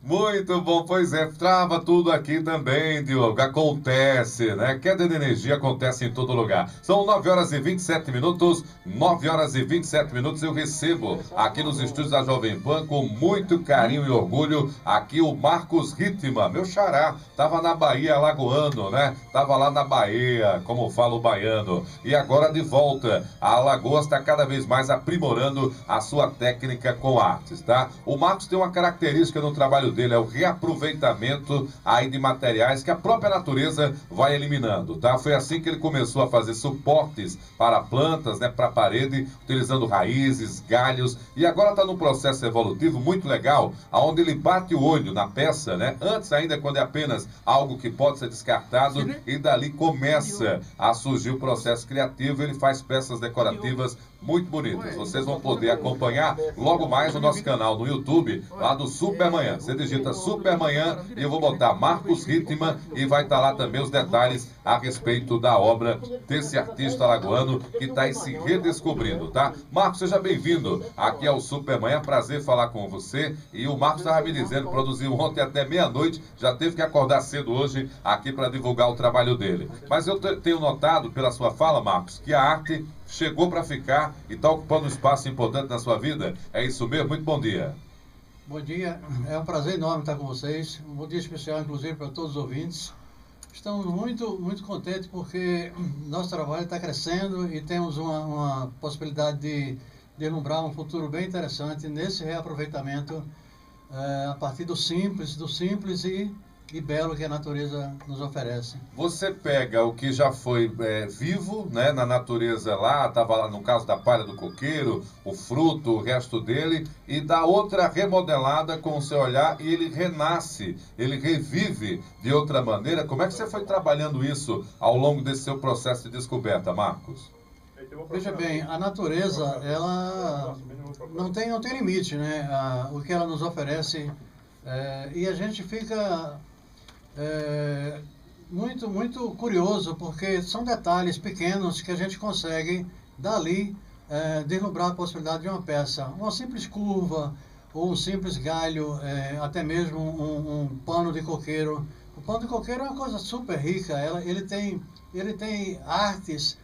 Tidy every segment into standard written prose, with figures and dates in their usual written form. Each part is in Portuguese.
Muito bom, pois é, trava tudo aqui também, Diogo. Acontece, né? Queda de energia acontece em todo lugar. São 9 horas e 27 minutos. 9 horas e 27 minutos. Eu recebo aqui nos estúdios da Jovem Pan, com muito carinho e orgulho, aqui o Marcos Ritma, meu xará. Tava na Bahia, alagoano, né? Tava lá na Bahia, como fala o baiano. E agora de volta. A Alagoas está cada vez mais aprimorando a sua técnica com artes, tá? O Marcos tem uma característica no trabalho dele, é o reaproveitamento aí de materiais que a própria natureza vai eliminando, tá? Foi assim que ele começou a fazer suportes para plantas, né, para a parede, utilizando raízes, galhos, e agora está num processo evolutivo muito legal, onde ele bate o olho na peça, né? Antes ainda, quando é apenas algo que pode ser descartado, e dali começa a surgir o processo criativo. Ele faz peças decorativas muito bonitas. Vocês vão poder acompanhar logo mais no nosso canal no YouTube, lá do Supermanhã. Você digita Supermanhã e eu vou botar Marcos Ritma e vai estar lá também os detalhes a respeito da obra desse artista alagoano que está aí se redescobrindo, tá? Marcos, seja bem-vindo aqui ao Supermanhã. Prazer falar com você. E o Marcos estava me dizendo, produziu ontem até meia-noite, já teve que acordar cedo hoje aqui para divulgar o trabalho dele. Mas eu tenho notado pela sua fala, Marcos, que a arte chegou para ficar e está ocupando um espaço importante na sua vida. É isso mesmo? Muito bom dia. Bom dia, é um prazer enorme estar com vocês. Um bom dia especial, inclusive, para todos os ouvintes. Estamos muito contentes porque nosso trabalho está crescendo e temos uma possibilidade de deslumbrar um futuro bem interessante nesse reaproveitamento a partir do simples e belo que a natureza nos oferece. Você pega o que já foi vivo, né, na natureza lá, estava lá no caso da palha do coqueiro, o fruto, o resto dele, e dá outra remodelada com o seu olhar e ele renasce, ele revive de outra maneira. Como é que você foi trabalhando isso ao longo desse seu processo de descoberta, Marcos? Veja bem, a natureza, ela não tem limite, né? O que ela nos oferece, e a gente fica muito curioso, porque são detalhes pequenos que a gente consegue, dali, deslumbrar a possibilidade de uma peça. Uma simples curva, ou um simples galho, até mesmo um pano de coqueiro. O pano de coqueiro é uma coisa super rica, ele tem artes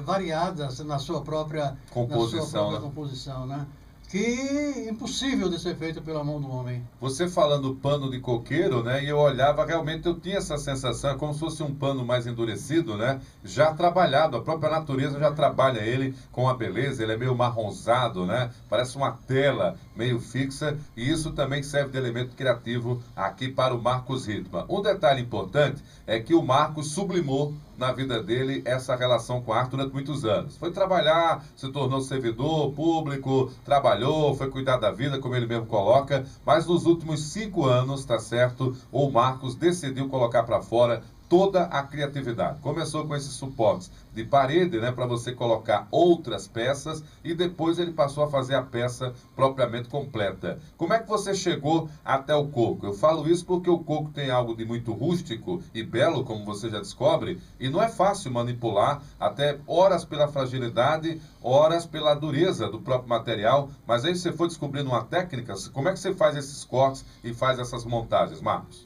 variadas na sua própria composição, né? Que é impossível de ser feito pela mão do homem. Você falando pano de coqueiro, né? E eu olhava, realmente eu tinha essa sensação, é como se fosse um pano mais endurecido, né? Já trabalhado, a própria natureza já trabalha ele com a beleza, ele é meio marronzado, né? Parece uma tela meio fixa, e isso também serve de elemento criativo aqui para o Marcos Ritma. Um detalhe importante é que o Marcos sublimou na vida dele essa relação com a arte durante muitos anos. Foi trabalhar, se tornou servidor público, trabalhou, foi cuidar da vida, como ele mesmo coloca, mas nos últimos 5 anos, tá certo, o Marcos decidiu colocar para fora toda a criatividade. Começou com esses suportes de parede, né, para você colocar outras peças, e depois ele passou a fazer a peça propriamente completa. Como é que você chegou até o coco? Eu falo isso porque o coco tem algo de muito rústico e belo, como você já descobre, e não é fácil manipular, até horas pela fragilidade, horas pela dureza do próprio material, mas aí você foi descobrindo uma técnica. Como é que você faz esses cortes e faz essas montagens, Marcos?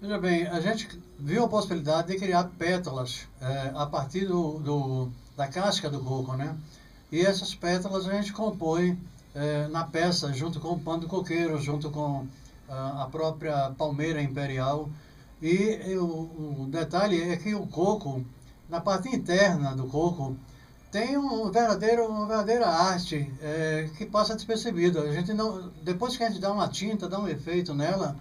Veja bem, a gente viu a possibilidade de criar pétalas a partir da casca do coco, né? E essas pétalas a gente compõe na peça, junto com o pano do coqueiro, junto com a própria palmeira imperial. E o detalhe é que o coco, na parte interna do coco, tem uma verdadeira arte que passa despercebida. A gente não, depois que a gente dá uma tinta, dá um efeito nela,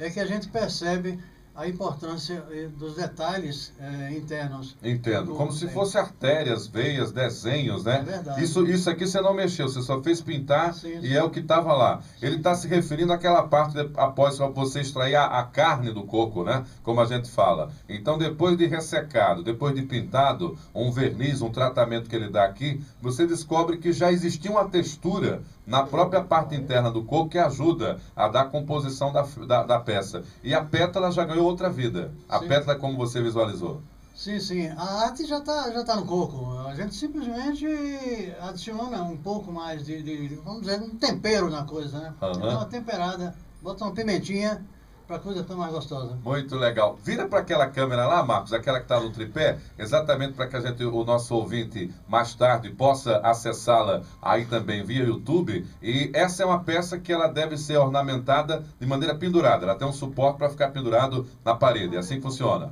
é que a gente percebe a importância dos detalhes internos. Entendo, como se fossem artérias, veias, desenhos, né? É verdade. Isso aqui você não mexeu, você só fez pintar. Sim. E é o que estava lá. Ele está se referindo àquela parte após você extrair a carne do coco, né? Como a gente fala. Então, depois de ressecado, depois de pintado, um verniz, um tratamento que ele dá aqui, você descobre que já existia uma textura na própria parte interna do coco que ajuda a dar a composição da peça. E a pétala já ganhou outra vida. A pétala é como você visualizou. Sim. A arte já tá no coco. A gente simplesmente adiciona um pouco mais vamos dizer, um tempero na coisa, né? Dá uma temperada bota uma pimentinha para a coisa ficar mais gostosa. Muito legal. Vira para aquela câmera lá, Marcos, aquela que está no tripé, exatamente para que o nosso ouvinte mais tarde possa acessá-la aí também via YouTube. E essa é uma peça que ela deve ser ornamentada de maneira pendurada. Ela tem um suporte para ficar pendurado na parede. É assim que funciona.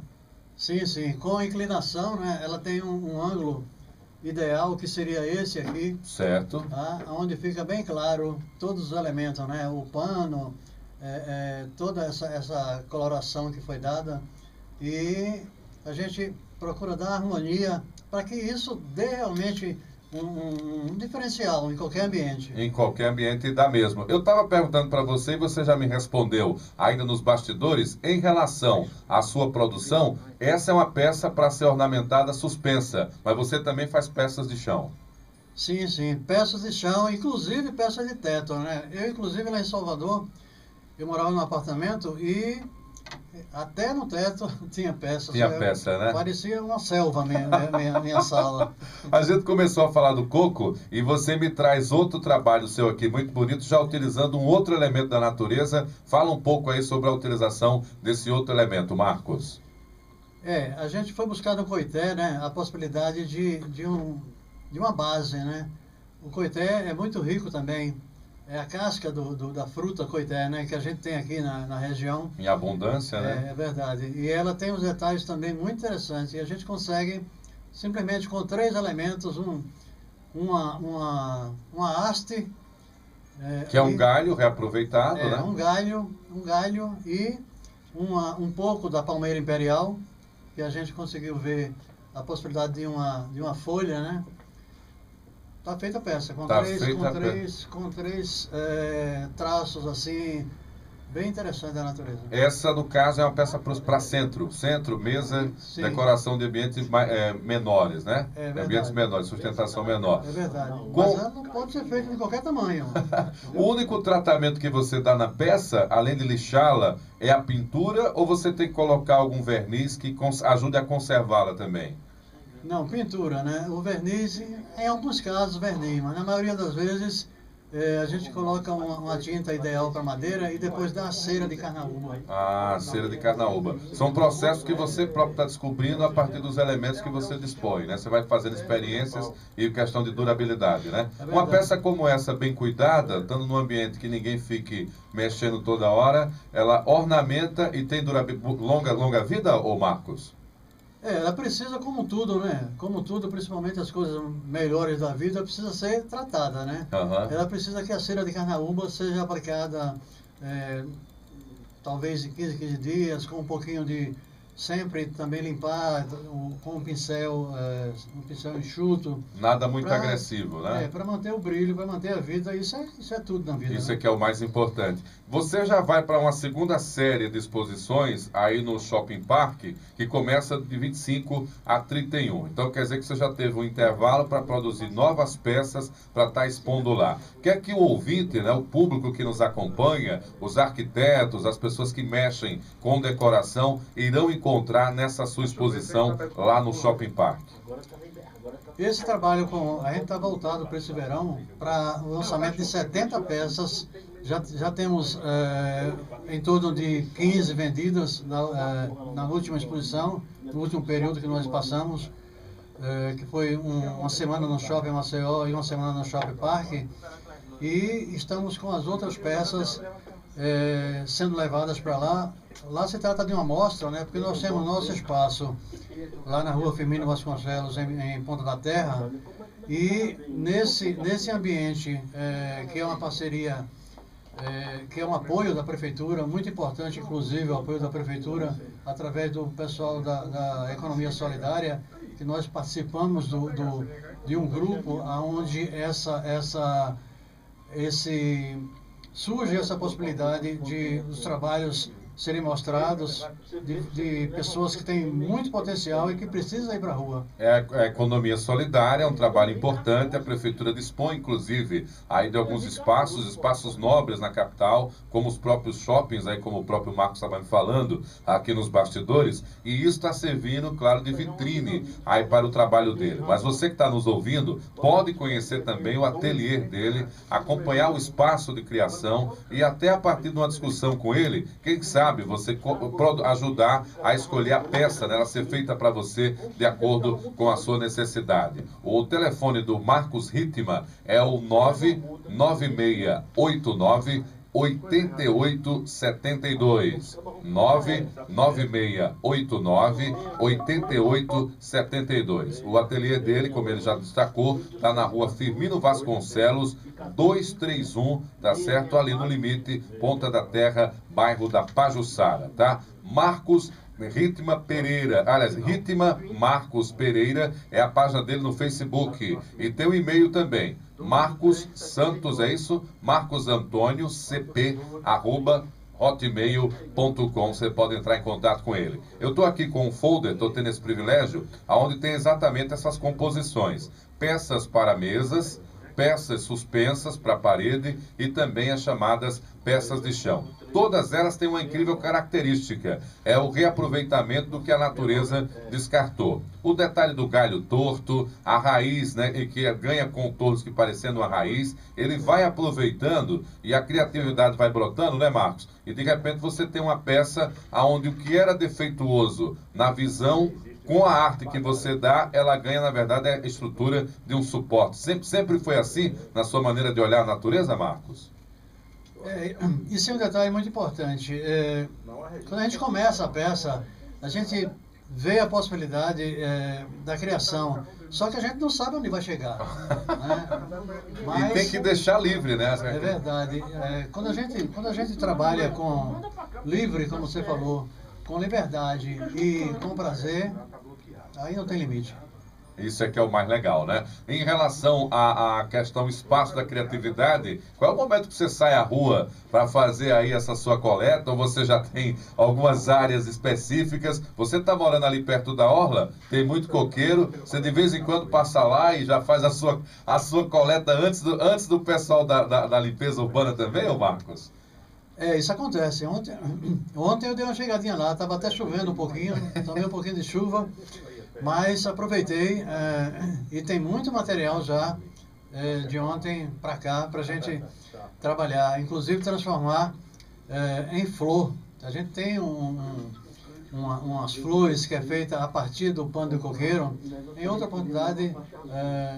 Sim, sim. Com inclinação, né? Ela tem um ângulo ideal, que seria esse aqui. Certo. Tá? Onde fica bem claro todos os elementos, né? O pano, toda essa coloração que foi dada. E a gente procura dar harmonia para que isso dê realmente um diferencial em qualquer ambiente. Em qualquer ambiente dá mesmo. Eu estava perguntando para você e você já me respondeu ainda nos bastidores, em relação à sua produção, essa é uma peça para ser ornamentada suspensa, mas você também faz peças de chão. Sim, sim, peças de chão, inclusive peças de teto, né? Eu, inclusive, lá em Salvador, eu morava num apartamento e até no teto tinha peças. Tinha peça, né? Parecia uma selva a minha sala. A gente começou a falar do coco e você me traz outro trabalho seu aqui, muito bonito, já utilizando um outro elemento da natureza. Fala um pouco aí sobre a utilização desse outro elemento, Marcos. A gente foi buscar no coité, né, a possibilidade de uma base, né? O coité é muito rico também. É a casca da fruta coité, né, que a gente tem aqui na região. Em abundância, né? É verdade. E ela tem uns detalhes também muito interessantes. E a gente consegue, simplesmente com 3 elementos, uma haste. Que é um galho reaproveitado, né? Um galho e um pouco da palmeira imperial, que a gente conseguiu ver a possibilidade de uma folha, né? Está feita a peça, com três traços assim, bem interessantes da natureza. Essa, no caso, é uma peça para centro, mesa, sim, decoração de ambientes menores, né? Ambientes menores, sustentação menor. É verdade. Mas ela não pode ser feita de qualquer tamanho. O único tratamento que você dá na peça, além de lixá-la, é a pintura, ou você tem que colocar algum verniz que ajude a conservá-la também? Não, pintura, né? O verniz, em alguns casos, verniz, mas na maioria das vezes a gente coloca uma tinta ideal para madeira e depois dá a cera de carnaúba. Ah, cera de carnaúba. São processos que você próprio está descobrindo a partir dos elementos que você dispõe, né? Você vai fazendo experiências e questão de durabilidade, né? Uma peça como essa, bem cuidada, estando num ambiente que ninguém fique mexendo toda hora, ela ornamenta e tem longa vida, ô Marcos? Ela precisa, como tudo, né? Como tudo, principalmente as coisas melhores da vida, precisa ser tratada, né? Uhum. Ela precisa que a cera de carnaúba seja aplicada talvez em 15 dias, com um pouquinho de... Sempre também limpar com um pincel enxuto. Nada muito agressivo, né? Para manter o brilho, para manter a vida, isso é tudo na vida. Isso né? é que é o mais importante. Você já vai para uma segunda série de exposições aí no Shopping Park, que começa de 25 a 31. Então quer dizer que você já teve um intervalo para produzir novas peças para estar expondo lá. Quer que o ouvinte, né, o público que nos acompanha, os arquitetos, as pessoas que mexem com decoração, irão encontrar nessa sua exposição lá no Shopping Park? Esse trabalho, a gente está voltado para esse verão para o lançamento de 70 peças. Já temos em torno de 15 vendidas na última exposição, no último período que nós passamos, que foi uma semana no Shopping Maceió e uma semana no Shopping Park. E estamos com as outras peças sendo levadas para lá. Lá se trata de uma mostra, né? Porque nós temos nosso espaço lá na rua Firmino Vasconcelos, em Ponta da Terra. E nesse ambiente, que é uma parceria, que é um apoio da Prefeitura, muito importante, inclusive, o apoio da Prefeitura, através do pessoal da Economia Solidária, que nós participamos de um grupo onde surge essa possibilidade dos trabalhos serem mostrados de pessoas que têm muito potencial e que precisam ir para a rua. A economia solidária é um trabalho importante. A prefeitura dispõe, inclusive, aí de alguns espaços nobres na capital, como os próprios shoppings, aí como o próprio Marcos estava me falando aqui nos bastidores, e isso está servindo, claro, de vitrine aí para o trabalho dele. Mas você que está nos ouvindo, pode conhecer também o ateliê dele, acompanhar o espaço de criação e até a partir de uma discussão com ele, quem sabe você ajudar a escolher a peça, né, ela ser feita para você de acordo com a sua necessidade. O telefone do Marcos Ritma é o 99689 8872 99689 8872. O ateliê dele, como ele já destacou, está na rua Firmino Vasconcelos 231, tá certo? Ali no limite, Ponta da Terra, bairro da Pajuçara, tá? Marcos Ritma Pereira, aliás, Ritma Marcos Pereira é a página dele no Facebook. E tem o e-mail também, Marcos Santos, é isso? Marcos Antônio CP @hotmail.com. Você pode entrar em contato com ele. Eu estou aqui com um folder, estou tendo esse privilégio, onde tem exatamente essas composições: peças para mesas, peças suspensas para a parede e também as chamadas peças de chão. Todas elas têm uma incrível característica, é o reaproveitamento do que a natureza descartou. O detalhe do galho torto, a raiz, né, e que ganha contornos que parecendo uma raiz, ele vai aproveitando e a criatividade vai brotando, né, Marcos? E de repente você tem uma peça onde o que era defeituoso na visão, com a arte que você dá, ela ganha, na verdade, a estrutura de um suporte. Sempre foi assim na sua maneira de olhar a natureza, Marcos? Isso é um detalhe muito importante. Quando a gente começa a peça, a gente vê a possibilidade da criação, só que a gente não sabe onde vai chegar. Né? Mas, e tem que deixar livre, né? É verdade. Quando a gente trabalha com livre, como você falou, com liberdade e com prazer, aí não tem limite. Isso é que é o mais legal, né? Em relação à questão espaço da criatividade, qual é o momento que você sai à rua para fazer aí essa sua coleta? Ou você já tem algumas áreas específicas? Você está morando ali perto da orla? Tem muito coqueiro? Você de vez em quando passa lá e já faz a sua coleta antes do pessoal da limpeza urbana também, ô Marcos? Isso acontece. Ontem eu dei uma chegadinha lá, estava até chovendo um pouquinho, tomei um pouquinho de chuva, mas aproveitei e tem muito material já de ontem para cá para a gente trabalhar, inclusive transformar em flor. A gente tem umas flores que é feita a partir do pano de coqueiro. Em outra oportunidade,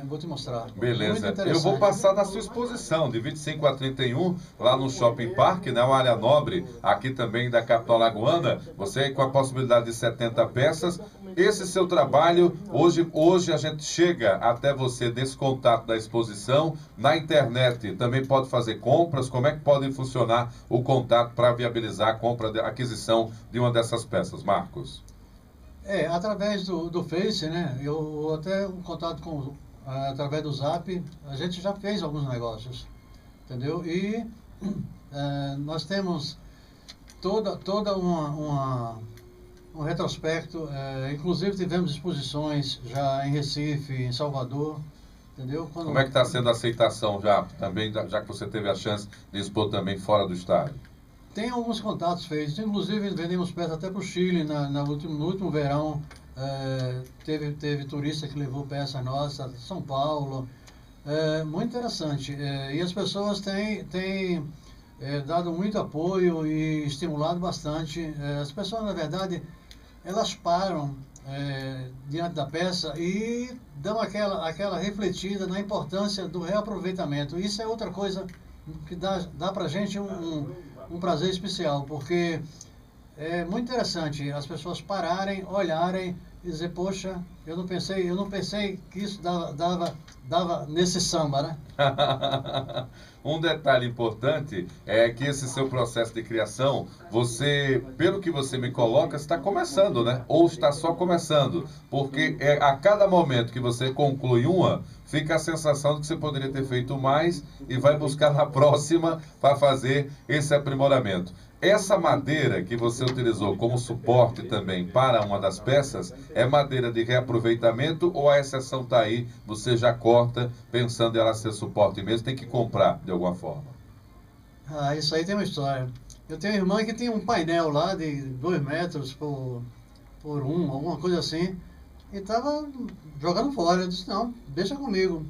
vou te mostrar. Beleza. Eu vou passar na sua exposição, de 25 a 31, lá no Shopping Park, né, uma área nobre, aqui também da capital lagoana. Você com a possibilidade de 70 peças. Esse seu trabalho, hoje a gente chega até você desse contato da exposição. Na internet também pode fazer compras. Como é que pode funcionar o contato para viabilizar a compra, a aquisição de uma dessas peças, Marcos? Através do Face, né? Eu até um contato através do Zap, a gente já fez alguns negócios, entendeu? E nós temos toda um retrospecto, inclusive tivemos exposições já em Recife, em Salvador, entendeu? Como é que está sendo a aceitação já, também, já que você teve a chance de expor também fora do estado? Tem alguns contatos feitos, inclusive vendemos peças até para o Chile, no último verão, teve turista que levou peça nossa, São Paulo, muito interessante, e as pessoas têm dado muito apoio e estimulado bastante. As pessoas, na verdade, elas param diante da peça e dão aquela refletida na importância do reaproveitamento. Isso é outra coisa que dá para a gente um prazer especial, porque é muito interessante as pessoas pararem, olharem e dizer, poxa, eu não pensei que isso dava nesse samba, né? Um detalhe importante é que esse seu processo de criação, você, pelo que você me coloca, está começando, né? Ou está só começando, porque a cada momento que você conclui uma, fica a sensação de que você poderia ter feito mais e vai buscar na próxima para fazer esse aprimoramento. Essa madeira que você utilizou como suporte também para uma das peças, é madeira de reaproveitamento ou a exceção está aí, você já corta pensando em ela ser suporte mesmo, tem que comprar de alguma forma? Ah, isso aí tem uma história. Eu tenho uma irmã que tem um painel lá de 2 metros por 1, alguma coisa assim, e estava jogando fora. Eu disse, não, deixa comigo.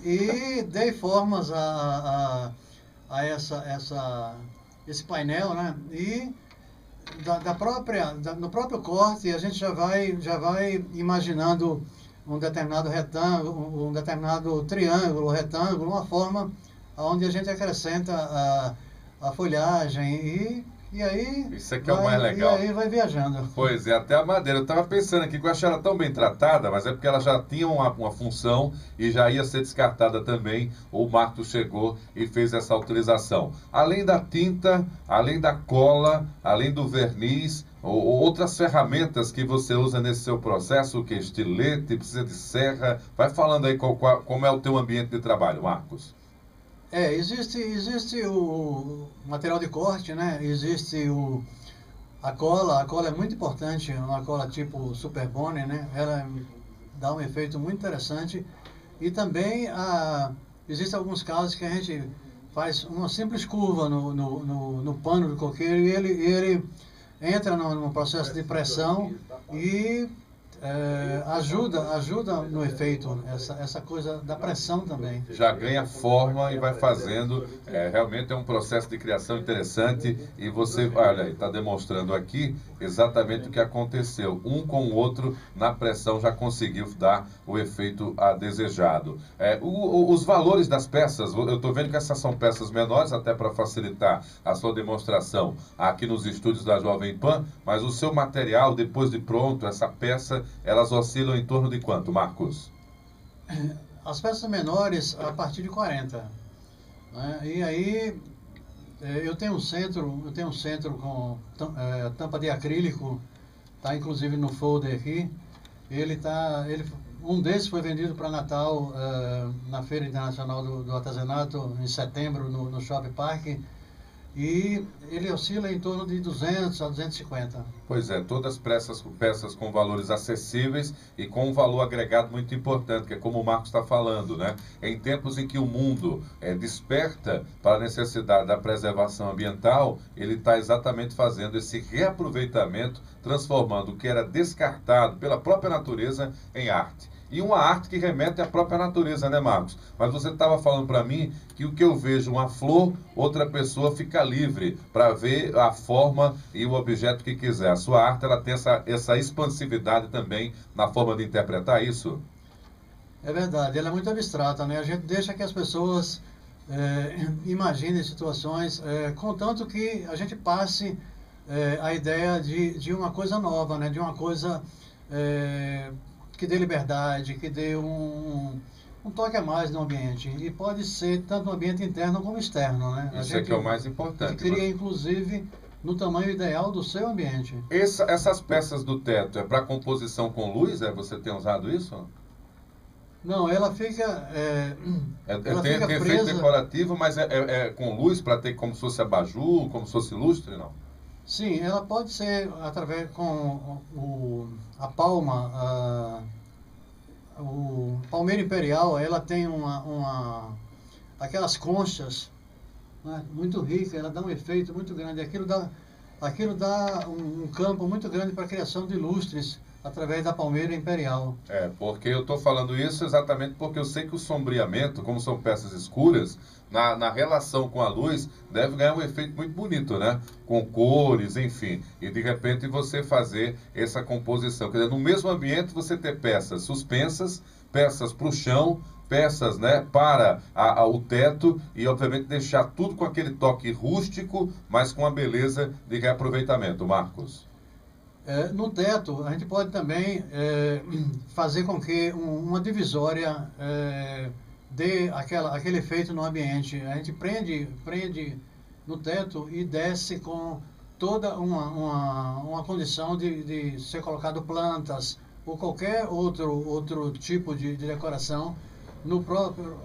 E dei formas a esse painel, né? E no próprio corte a gente já vai imaginando um determinado retângulo, um determinado triângulo, retângulo, uma forma onde a gente acrescenta a folhagem e aí isso aqui é o mais legal. E aí vai viajando. Pois é, até a madeira. Eu estava pensando aqui que eu achei ela tão bem tratada, mas é porque ela já tinha uma função e já ia ser descartada também. O Marcos chegou e fez essa utilização. Além da tinta, além da cola, além do verniz, outras ferramentas que você usa nesse seu processo, o que? Estilete, precisa de serra. Vai falando aí como é o teu ambiente de trabalho, Marcos. Existe o material de corte, né? Existe a cola é muito importante, uma cola tipo Superbond, né? Ela dá um efeito muito interessante. E também existem alguns casos que a gente faz uma simples curva no pano do coqueiro e ele entra no processo de pressão e ajuda no efeito, essa coisa da pressão também. Já ganha forma e vai fazendo, realmente é um processo de criação interessante e você, olha, está demonstrando aqui exatamente o que aconteceu. Um com o outro, na pressão, já conseguiu dar o efeito desejado. Os valores das peças, eu estou vendo que essas são peças menores, até para facilitar a sua demonstração aqui nos estúdios da Jovem Pan, mas o seu material, depois de pronto, essa peça, elas oscilam em torno de quanto, Marcos? As peças menores a partir de 40. Né? E aí eu tenho um centro com tampa de acrílico, tá inclusive no folder aqui. Um desses foi vendido para Natal na Feira Internacional do Artesanato em setembro no Shopping Park. E ele oscila em torno de 200 a 250. Pois é, todas peças com valores acessíveis e com um valor agregado muito importante, que é como o Marcos está falando, né? Em tempos em que o mundo desperta para a necessidade da preservação ambiental, ele está exatamente fazendo esse reaproveitamento, transformando o que era descartado pela própria natureza em arte. E uma arte que remete à própria natureza, né, Marcos? Mas você estava falando para mim que o que eu vejo uma flor, outra pessoa fica livre para ver a forma e o objeto que quiser. A sua arte, ela tem essa expansividade também na forma de interpretar isso? É verdade, ela é muito abstrata, né? A gente deixa que as pessoas imaginem situações, contanto que a gente passe a ideia de uma coisa nova, né? De uma coisa que dê liberdade, que dê um toque a mais no ambiente. E pode ser tanto no ambiente interno como externo, né? Isso é que é o mais importante. A gente cria, inclusive, no tamanho ideal do seu ambiente. Essas peças do teto é para composição com luz? Você tem usado isso? Não, ela fica tem presa. efeito decorativo, mas é com luz para ter como se fosse abajur, como se fosse lustre, não? Sim, ela pode ser através com a palma, o palmeira imperial, ela tem aquelas conchas, né, muito ricas, ela dá um efeito muito grande. Aquilo dá um campo muito grande para a criação de lustres através da palmeira imperial. Porque eu estou falando isso exatamente porque eu sei que o sombreamento, como são peças escuras, na relação com a luz, deve ganhar um efeito muito bonito, né? Com cores, enfim. E de repente você fazer essa composição. Quer dizer, no mesmo ambiente você ter peças suspensas, peças para o chão, peças, né, para o teto e, obviamente, deixar tudo com aquele toque rústico, mas com a beleza de reaproveitamento. Marcos? No teto, a gente pode também fazer com que uma divisória dê aquele efeito no ambiente. A gente prende no teto e desce com toda uma condição de ser colocado plantas ou qualquer outro tipo de decoração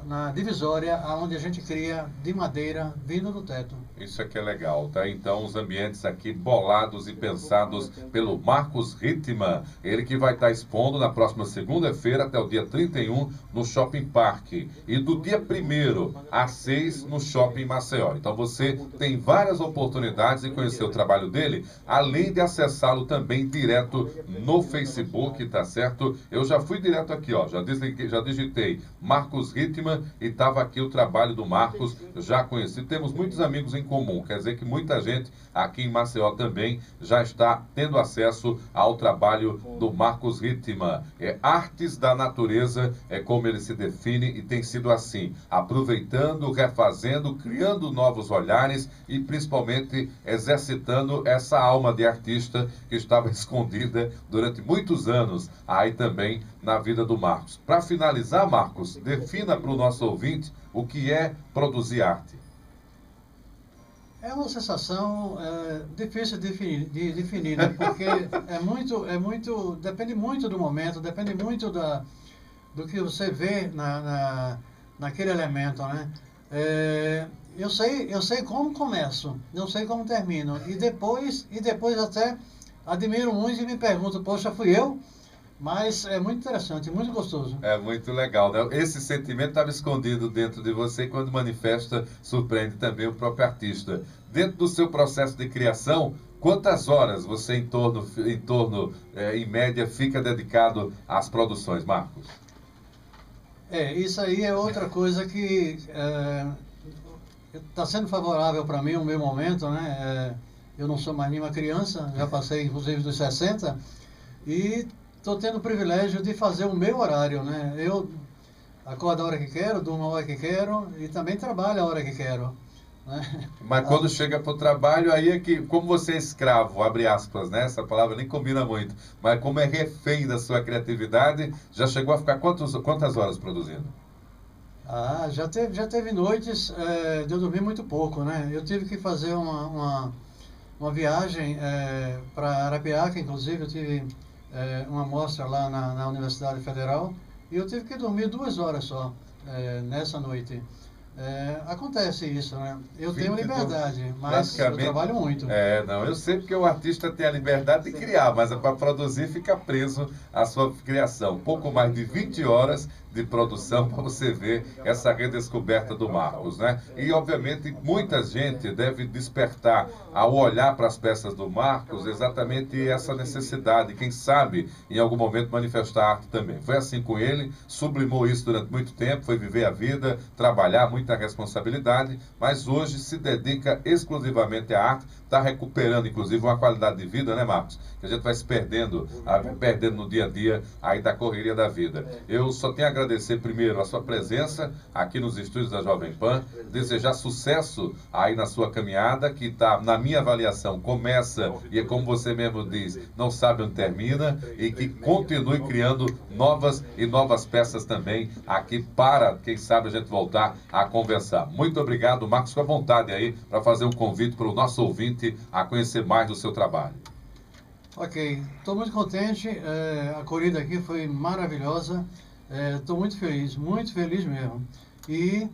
na divisória, onde a gente cria de madeira vindo do teto. Isso aqui é legal, tá? Então, os ambientes aqui bolados e pensados pelo Marcos Ritman, ele que vai estar expondo na próxima segunda-feira até o dia 31 no Shopping Parque e do dia 1º a 6 no Shopping Maceió. Então, você tem várias oportunidades de conhecer o trabalho dele, além de acessá-lo também direto no Facebook, tá certo? Eu já fui direto aqui, ó, já digitei Marcos Ritman e estava aqui o trabalho do Marcos, já conheci. Temos muitos amigos em comum, quer dizer que muita gente aqui em Maceió também já está tendo acesso ao trabalho do Marcos Ritman. É artes da natureza, é como ele se define e tem sido assim, aproveitando, refazendo, criando novos olhares e principalmente exercitando essa alma de artista que estava escondida durante muitos anos aí também na vida do Marcos. Para finalizar, Marcos, defina para o nosso ouvinte o que é produzir arte. É uma sensação difícil de definir, né? Porque depende muito do momento, depende muito do que você vê naquele elemento, né? Eu sei como começo, não sei como termino, e depois até admiro muito e me pergunto, poxa, fui eu? Mas é muito interessante, muito gostoso. É muito legal, né? Esse sentimento estava escondido dentro de você e quando manifesta, surpreende também o próprio artista. Dentro do seu processo de criação, quantas horas você em média, fica dedicado às produções, Marcos? Isso aí é outra coisa que está sendo favorável para mim, o meu momento, né? Eu não sou mais nenhuma criança, já passei inclusive dos 60 e estou tendo o privilégio de fazer o meu horário, né? Eu acordo a hora que quero, durmo a hora que quero e também trabalho a hora que quero, né? Mas quando chega para o trabalho, aí é que, como você é escravo, abre aspas, né? Essa palavra nem combina muito, mas como é refém da sua criatividade, já chegou a ficar quantas horas produzindo? Já teve noites de eu dormir muito pouco, né? Eu tive que fazer uma viagem para Arapiaca, inclusive eu tive uma mostra lá na Universidade Federal e eu tive que dormir 2 horas só nessa noite. Acontece isso, né? Eu tenho liberdade, mas eu trabalho muito. Não, eu sei porque o artista tem a liberdade de criar, mas para produzir fica preso à sua criação. Pouco mais de 20 horas de produção para você ver essa redescoberta do Marcos, né? E, obviamente, muita gente deve despertar ao olhar para as peças do Marcos exatamente essa necessidade, quem sabe, em algum momento, manifestar arte também. Foi assim com ele, sublimou isso durante muito tempo, foi viver a vida, trabalhar, muita responsabilidade, mas hoje se dedica exclusivamente à arte, está recuperando, inclusive, uma qualidade de vida, né, Marcos? Que a gente vai se perdendo no dia a dia aí da correria da vida. Eu só tenho a agradecer primeiro a sua presença aqui nos estúdios da Jovem Pan, desejar sucesso aí na sua caminhada, que está, na minha avaliação, começa, e é como você mesmo diz, não sabe onde termina, e que continue criando novas peças também aqui para, quem sabe, a gente voltar a conversar. Muito obrigado, Marcos, com a vontade aí para fazer um convite para o nosso ouvinte a conhecer mais do seu trabalho. Ok, estou muito contente, a corrida aqui foi maravilhosa, estou muito feliz mesmo. E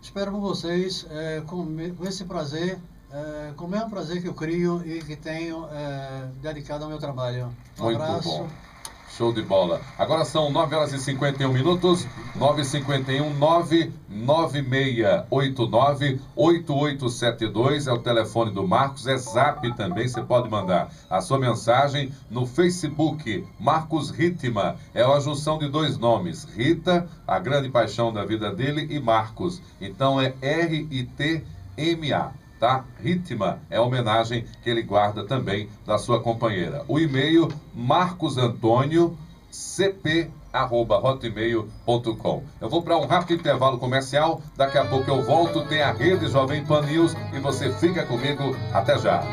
espero por vocês com esse prazer, com o mesmo prazer que eu crio e que tenho dedicado ao meu trabalho. Um abraço. Bom. Show de bola. Agora são 9 horas e 51 minutos, 9h51, 996898872 é o telefone do Marcos, é Zap também, você pode mandar a sua mensagem no Facebook, Marcos Ritman, é a junção de 2 nomes, Rita, a grande paixão da vida dele, e Marcos, então é R-I-T-M-A. Tá? Ritman é a homenagem que ele guarda também da sua companheira. O e-mail marcosantoniocp@hotmail.com. Eu vou para um rápido intervalo comercial, daqui a pouco eu volto, tem a Rede Jovem Pan News e você fica comigo até já.